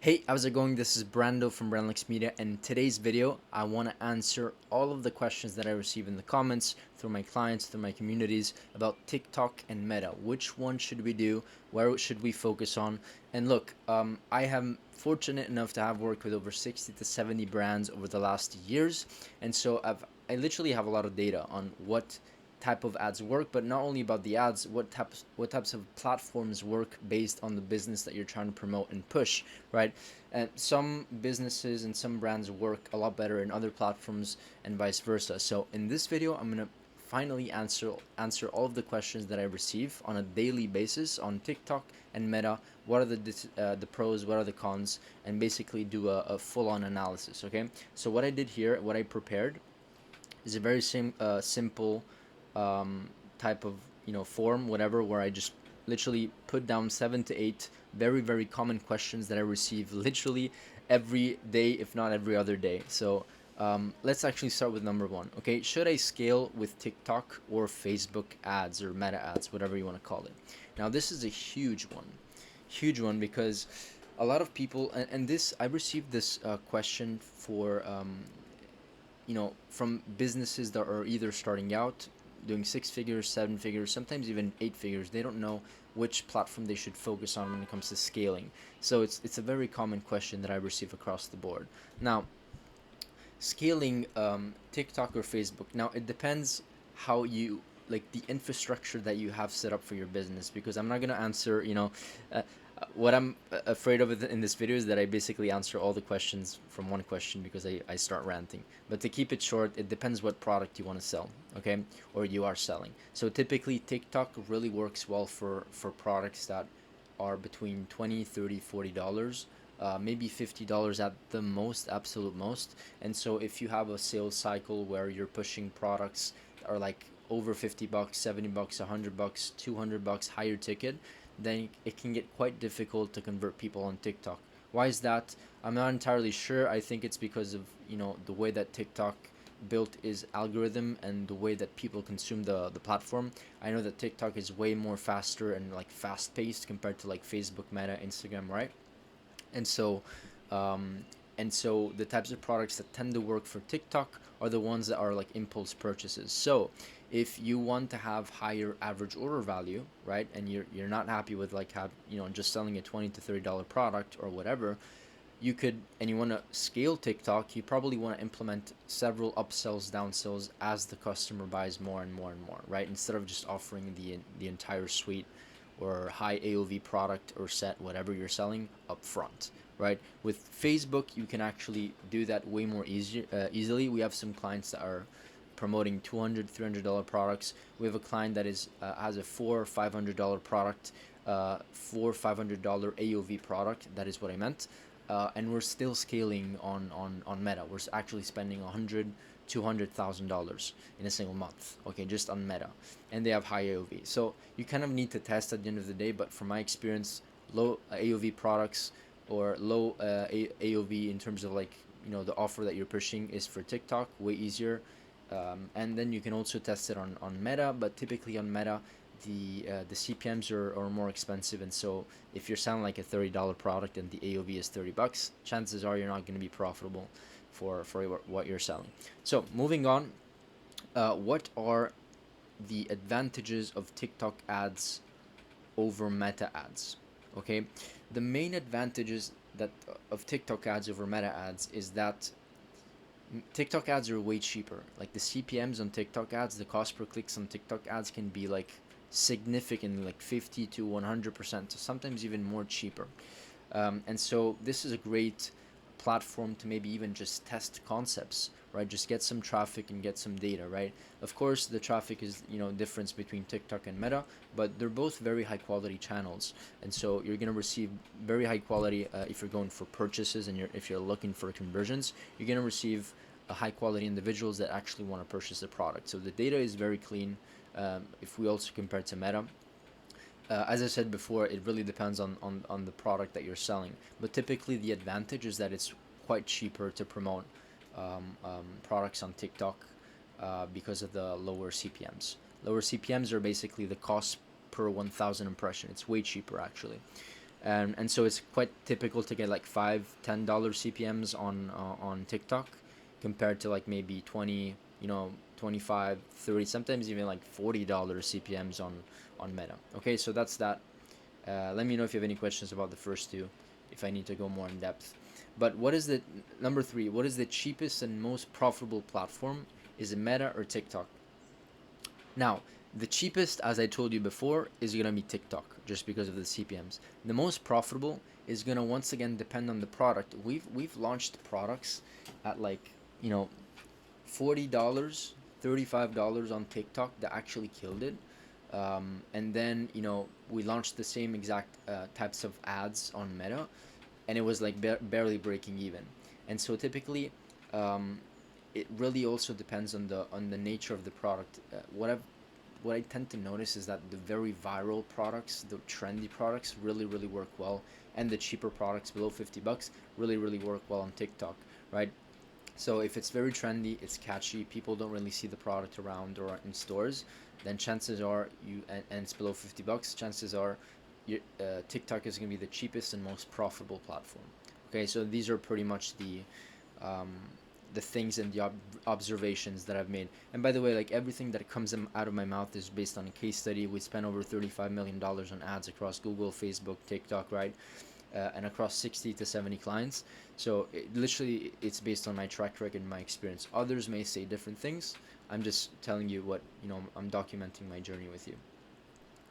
Hey, how's it going? This is Brando from Brandlix Media, and in today's video, I want to answer all of the questions that I receive in the comments, through my clients, through my communities, about TikTok and Meta. Which one should we do? Where should we focus on? And look, I am fortunate enough to have worked with over 60 to 70 brands over the last years, and so I literally have a lot of data on what type of ads work, but not only about the ads, what types of platforms work based on the business that you're trying to promote and push, right? And some businesses and some brands work a lot better in other platforms and vice versa. So in this video, I'm gonna finally answer all of the questions that I receive on a daily basis on TikTok and Meta. What are the pros? What are the cons? And basically do a full-on analysis. Okay. So what I did here, what I prepared, is a very simple type of form, whatever, where I just literally put down 7 to 8 very common questions that I receive literally every day, if not every other day. So let's actually start with number one. Okay, should I scale with TikTok or Facebook ads or Meta ads, whatever you want to call it? Now this is a huge one because a lot of people, and this I received this question for from businesses that are either starting out, doing 6 figures, 7 figures, sometimes even 8 figures. They don't know which platform they should focus on when it comes to scaling. So it's a very common question that I receive across the board. Now, scaling TikTok or Facebook. Now it depends how you like the infrastructure that you have set up for your business, because I'm not gonna answer what I'm afraid of in this video is that I basically answer all the questions from one question because I start ranting. But to keep it short, it depends what product you want to sell, okay, or you are selling. So typically TikTok really works well for products that are between 20, 30, $40, maybe $50 at the most, absolute most. And so if you have a sales cycle where you're pushing products that are like over $50, $70, $100, $200, higher ticket, then it can get quite difficult to convert people on TikTok. Why is that? I'm not entirely sure. I think it's because of the way that TikTok built is algorithm and the way that people consume the platform. I know that TikTok is way more faster and like fast paced compared to like Facebook, Meta, Instagram, right? And so um, the types of products that tend to work for TikTok are the ones that are like impulse purchases. So if you want to have higher average order value, right, and you're not happy with like have just selling a $20 to $30 product or whatever, you could, and you want to scale TikTok, you probably want to implement several upsells, downsells as the customer buys more and more and more, right? Instead of just offering the entire suite or high AOV product or set, whatever you're selling, up front, right? With Facebook, you can actually do that way more easily. We have some clients that are promoting $200, $300 products. We have a client that is has a $400, $500 product, $400, $500 AOV product. That is what I meant. And we're still scaling on Meta. We're actually spending $100,000 to $200,000 in a single month. Okay, just on Meta, and they have high AOV. So you kind of need to test at the end of the day. But from my experience, low AOV products or low AOV in terms of like the offer that you're pushing is for TikTok way easier. And then you can also test it on Meta, but typically on Meta, the CPMs are more expensive, and so if you're selling like a $30 product and the AOV is $30, chances are you're not going to be profitable for what you're selling. So moving on, what are the advantages of TikTok ads over Meta ads? Okay, the main advantages that of TikTok ads over Meta ads is that TikTok ads are way cheaper. Like the CPMs on TikTok ads, the cost per clicks on TikTok ads can be like significantly, like 50 to 100%, sometimes even more cheaper. And so this is a great platform to maybe even just test concepts, right? Just get some traffic and get some data, right? Of course, the traffic is difference between TikTok and Meta, but they're both very high quality channels, and so you're gonna receive very high quality if you're going for purchases, and if you're looking for conversions, you're gonna receive high quality individuals that actually want to purchase the product. So the data is very clean. If we also compare to Meta, as I said before, it really depends on the product that you're selling. But typically, the advantage is that it's quite cheaper to promote products on TikTok because of the lower CPMs. Lower CPMs are basically the cost per 1,000 impression. It's way cheaper actually. and so it's quite typical to get like $5-10 CPMs on TikTok, compared to like maybe 20, 25, 30, sometimes even like $40 CPMs on Meta. Okay, so that's that. Let me know if you have any questions about the first two, if I need to go more in depth. But what is the number three? What is the cheapest and most profitable platform? Is it Meta or TikTok? Now, the cheapest, as I told you before, is gonna be TikTok, just because of the CPMs. The most profitable is gonna once again depend on the product. We've launched products at like, you know, $40, $35 on TikTok that actually killed it. And then, we launched the same exact types of ads on Meta, and it was like barely breaking even. And so typically, um, it really also depends on the nature of the product. What I tend to notice is that the very viral products, the trendy products, really work well, and the cheaper products below $50 really work well on TikTok, right? So if it's very trendy, it's catchy, people don't really see the product around or in stores, then chances are and it's below $50, chances are TikTok is going to be the cheapest and most profitable platform. Okay, so these are pretty much um, the things and the observations that I've made. And by the way, like everything that comes out of my mouth is based on a case study. We spent over $35 million on ads across Google, Facebook, TikTok, right? And across 60 to 70 clients. So literally, it's based on my track record and my experience. Others may say different things. I'm just telling you what, I'm documenting my journey with you.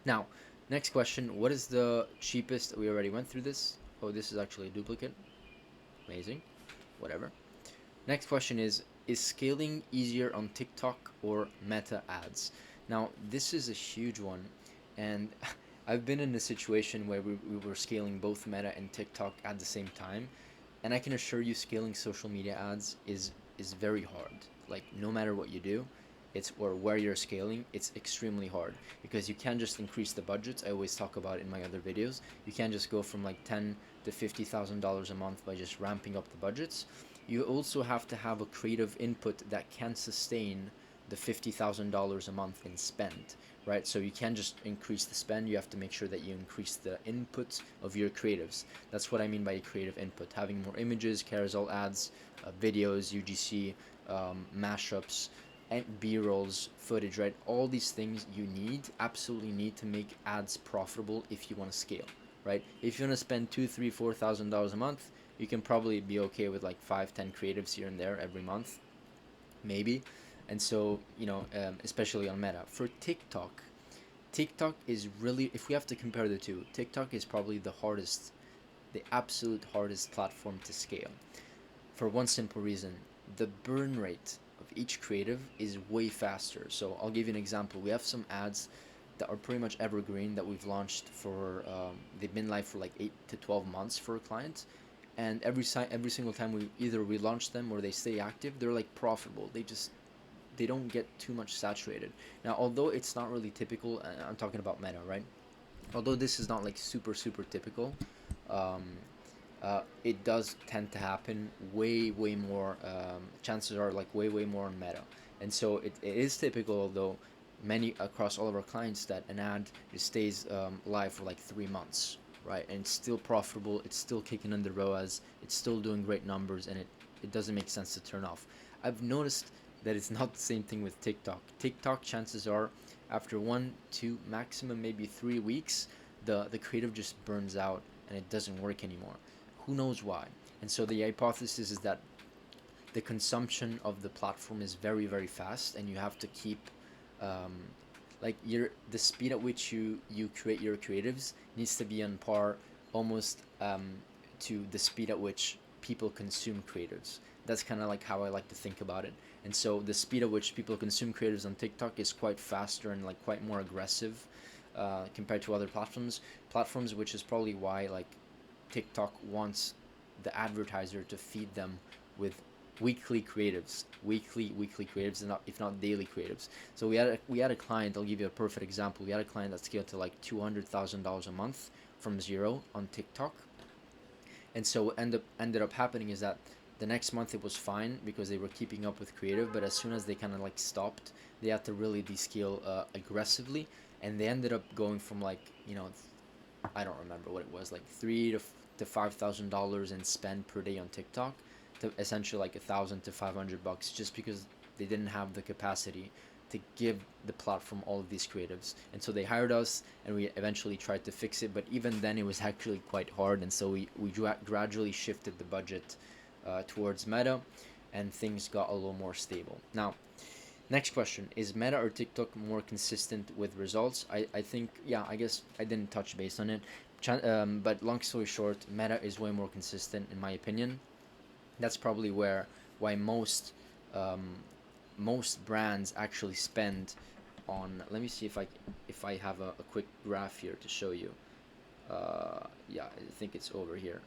Now, next question. What is the cheapest? We already went through this. Oh, this is actually a duplicate. Amazing. Whatever. Next question is scaling easier on TikTok or Meta ads? Now, this is a huge one, and I've been in a situation where we were scaling both Meta and TikTok at the same time, and I can assure you scaling social media ads is very hard. Like no matter what you do, it's or where you're scaling, it's extremely hard because you can't just increase the budgets. I always talk about it in my other videos. You can't just go from like ten to $50,000 a month by just ramping up the budgets. You also have to have a creative input that can sustain the $50,000 a month in spend, right? So you can't just increase the spend. You have to make sure that you increase the input of your creatives. That's what I mean by a creative input: having more images, carousel ads, videos, UGC, mashups, and B-rolls, footage, right? All these things you absolutely need to make ads profitable if you want to scale, right? If you want to spend $2, $3, $4,000 a month, you can probably be okay with like 5, 10 creatives here and there every month, maybe. And so, especially on Meta. For TikTok is really, if we have to compare the two, TikTok is probably the absolute hardest platform to scale. For one simple reason: the burn rate of each creative is way faster. So I'll give you an example. We have some ads that are pretty much evergreen that we've launched for, they've been live for like 8 to 12 months for a client. And every single time we launch them or they stay active, they're like profitable. They don't get too much saturated. Now, although it's not really typical, I'm talking about Meta, right? Although this is not like super typical, um, it does tend to happen way more. Chances are like way more on Meta, and so it is typical, although many across all of our clients, that an ad just stays live for like 3 months, right? And it's still profitable. It's still kicking in the ROAS. It's still doing great numbers, and it doesn't make sense to turn off. I've noticed that it's not the same thing with TikTok. TikTok, chances are, after 1, 2, maximum maybe 3 weeks, the creative just burns out and it doesn't work anymore. Who knows why? And so the hypothesis is that the consumption of the platform is very fast, and you have to keep, um, like the speed at which you create your creatives needs to be on par, almost, to the speed at which people consume creatives. That's kind of like how I like to think about it. And so the speed at which people consume creatives on TikTok is quite faster and like quite more aggressive, compared to other platforms, which is probably why like TikTok wants the advertiser to feed them with weekly creatives, and not, if not daily creatives. So we had a client. I'll give you a perfect example. We had a client that scaled to like $200,000 a month from zero on TikTok. And so what ended up happening is that the next month it was fine because they were keeping up with creative, but as soon as they kind of like stopped, they had to really descale aggressively, and they ended up going from like, I don't remember what it was, like to $5,000 in spend per day on TikTok, to essentially like $1,000 to $500, just because they didn't have the capacity to give the platform all of these creatives. And so they hired us, and we eventually tried to fix it. But even then, it was actually quite hard. And so we gradually shifted the budget towards Meta, and things got a little more stable. Now, next question: is Meta or TikTok more consistent with results? I think, yeah, I guess I didn't touch base on it. But long story short, Meta is way more consistent in my opinion. That's probably where why um, most brands actually spend on. Let me see if I have a quick graph here to show you. Yeah, I think it's over here.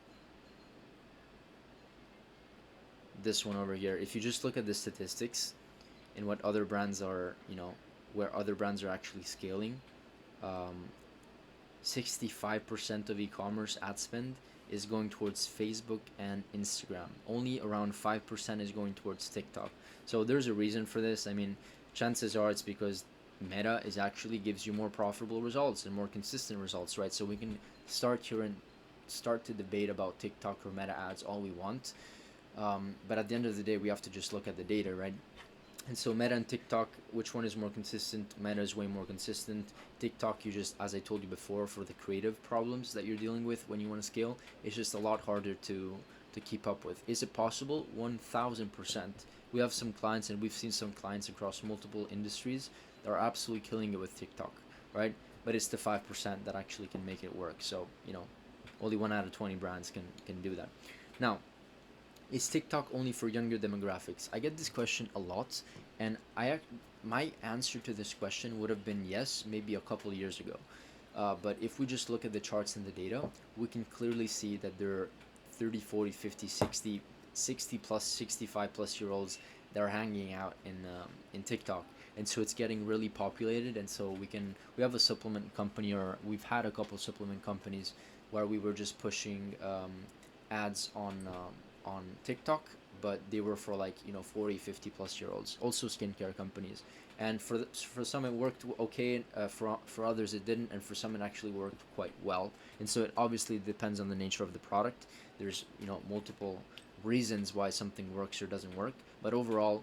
This one over here. If you just look at the statistics and what other brands are, where other brands are actually scaling, um, 65% of e-commerce ad spend is going towards Facebook and Instagram. Only around 5% is going towards TikTok. So there's a reason for this. I mean, chances are it's because Meta is actually gives you more profitable results and more consistent results, right? So we can start here and start to debate about TikTok or Meta ads all we want. But at the end of the day, we have to just look at the data, right? And so Meta and TikTok, which one is more consistent? Meta is way more consistent. TikTok, you just, as I told you before, for the creative problems that you're dealing with when you want to scale, it's just a lot harder to keep up with. Is it possible? 1000%. We have some clients, and we've seen some clients across multiple industries that are absolutely killing it with TikTok, right? But it's the 5% that actually can make it work. So, only 1 out of 20 brands can do that. Now, is TikTok only for younger demographics? I get this question a lot, and my answer to this question would have been yes, maybe a couple of years ago. But if we just look at the charts and the data, we can clearly see that there are 30, 40, 50, 60, 60 plus, 65 plus year olds that are hanging out in TikTok. And so it's getting really populated. And so we have a supplement company, or we've had a couple supplement companies where we were just pushing ads on TikTok, but they were for like 40, 50 plus year olds, also skincare companies. And for some it worked okay, for others it didn't, and for some it actually worked quite well. And so it obviously depends on the nature of the product. There's multiple reasons why something works or doesn't work, but overall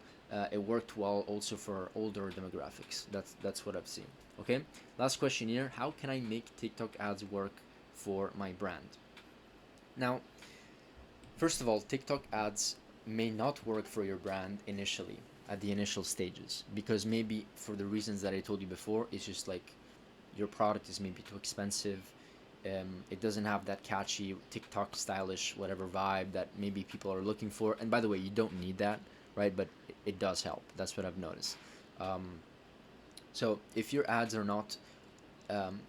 it worked well also for older demographics. That's what I've seen. Okay, last question here: how can I make TikTok ads work for my brand? Now, first of all, TikTok ads may not work for your brand initially, at the initial stages, because maybe for the reasons that I told you before, it's just like your product is maybe too expensive. It doesn't have that catchy TikTok stylish whatever vibe that maybe people are looking for. And by the way, you don't need that, right? But it does help. That's what I've noticed. Um, so if your ads are not um,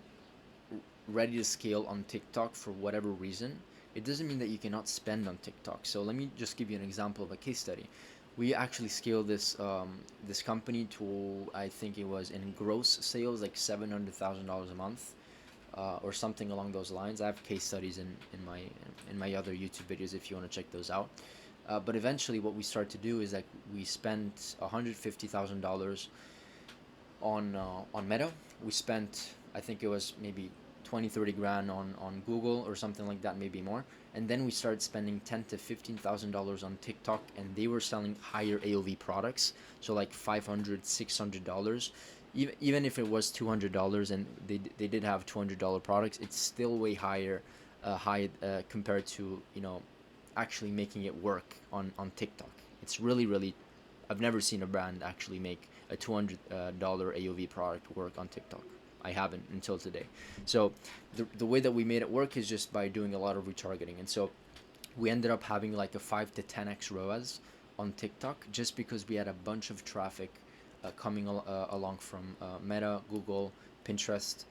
ready to scale on TikTok for whatever reason, it doesn't mean that you cannot spend on TikTok. So let me just give you an example of a case study. We actually scaled this company to, I think it was in gross sales like $700,000 a month, or something along those lines. I have case studies in my other YouTube videos if you want to check those out. But eventually, what we started to do is that we spent $150,000 on Meta. We spent, I think it was maybe 20, 30 grand on Google or something like that, maybe more. And then we started spending $10 to $15,000 on TikTok, and they were selling higher AOV products, so like $500, $600. Even if it was $200 and they did have $200 products, it's still way high compared to actually making it work on TikTok. It's really, I've never seen a brand actually make a $200 AOV product work on TikTok. I haven't until today. So the way that we made it work is just by doing a lot of retargeting. And so we ended up having like a 5 to 10x ROAS on TikTok, just because we had a bunch of traffic coming along from Meta, Google, Pinterest,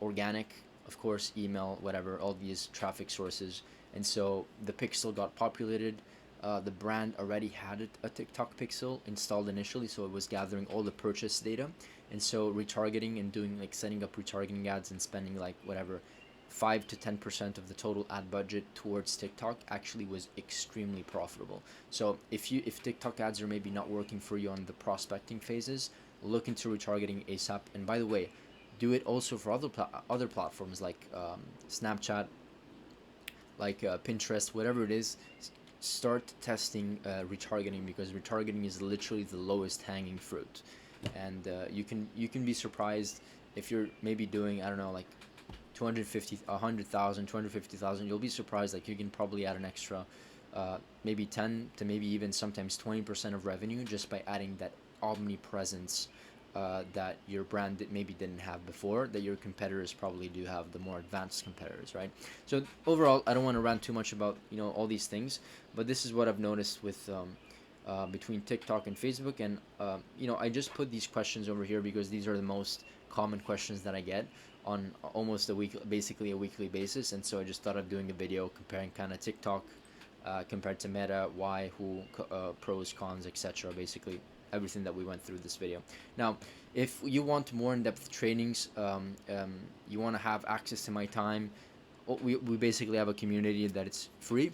organic, of course, email, whatever, all these traffic sources. And so the pixel got populated. The brand already had a TikTok pixel installed initially, so it was gathering all the purchase data. And so retargeting and doing like setting up retargeting ads and spending like whatever 5 to 10% of the total ad budget towards TikTok actually was extremely profitable. So if TikTok ads are maybe not working for you on the prospecting phases, look into retargeting ASAP. And by the way, do it also for other platforms like Snapchat, like Pinterest, whatever it is. Start testing retargeting, because retargeting is literally the lowest hanging fruit, and you can be surprised if you're maybe doing, I don't know, like 250, 100,000, 250,000. You'll be surprised, like you can probably add an extra maybe 10 to maybe even sometimes 20% of revenue just by adding that omnipresence that your brand maybe didn't have before, that your competitors probably do have, the more advanced competitors, right? So overall, I don't want to rant too much about all these things, but this is what I've noticed with between TikTok and Facebook, and I just put these questions over here because these are the most common questions that I get on almost basically a weekly basis, and so I just thought of doing a video comparing kind of TikTok compared to Meta, why, who, pros, cons, etc. Basically everything that we went through this video. Now, if you want more in-depth trainings, you want to have access to my time, we basically have a community that it's free.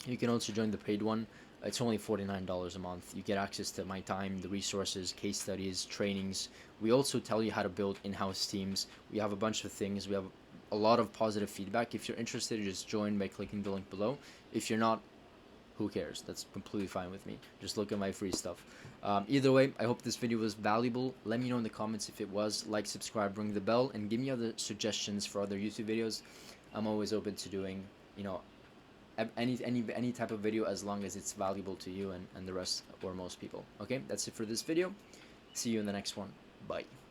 You can also join the paid one. It's only $49 a month. You get access to my time, the resources, case studies, trainings. We also tell you how to build in-house teams. We have a bunch of things. We have a lot of positive feedback. If you're interested, just join by clicking the link below. If you're not, who cares? That's completely fine with me. Just look at my free stuff. Either way, I hope this video was valuable. Let me know in the comments if it was. Like, subscribe, ring the bell, and give me other suggestions for other YouTube videos. I'm always open to doing, any type of video, as long as it's valuable to you and the rest or most people. Okay, that's it for this video. See you in the next one. Bye.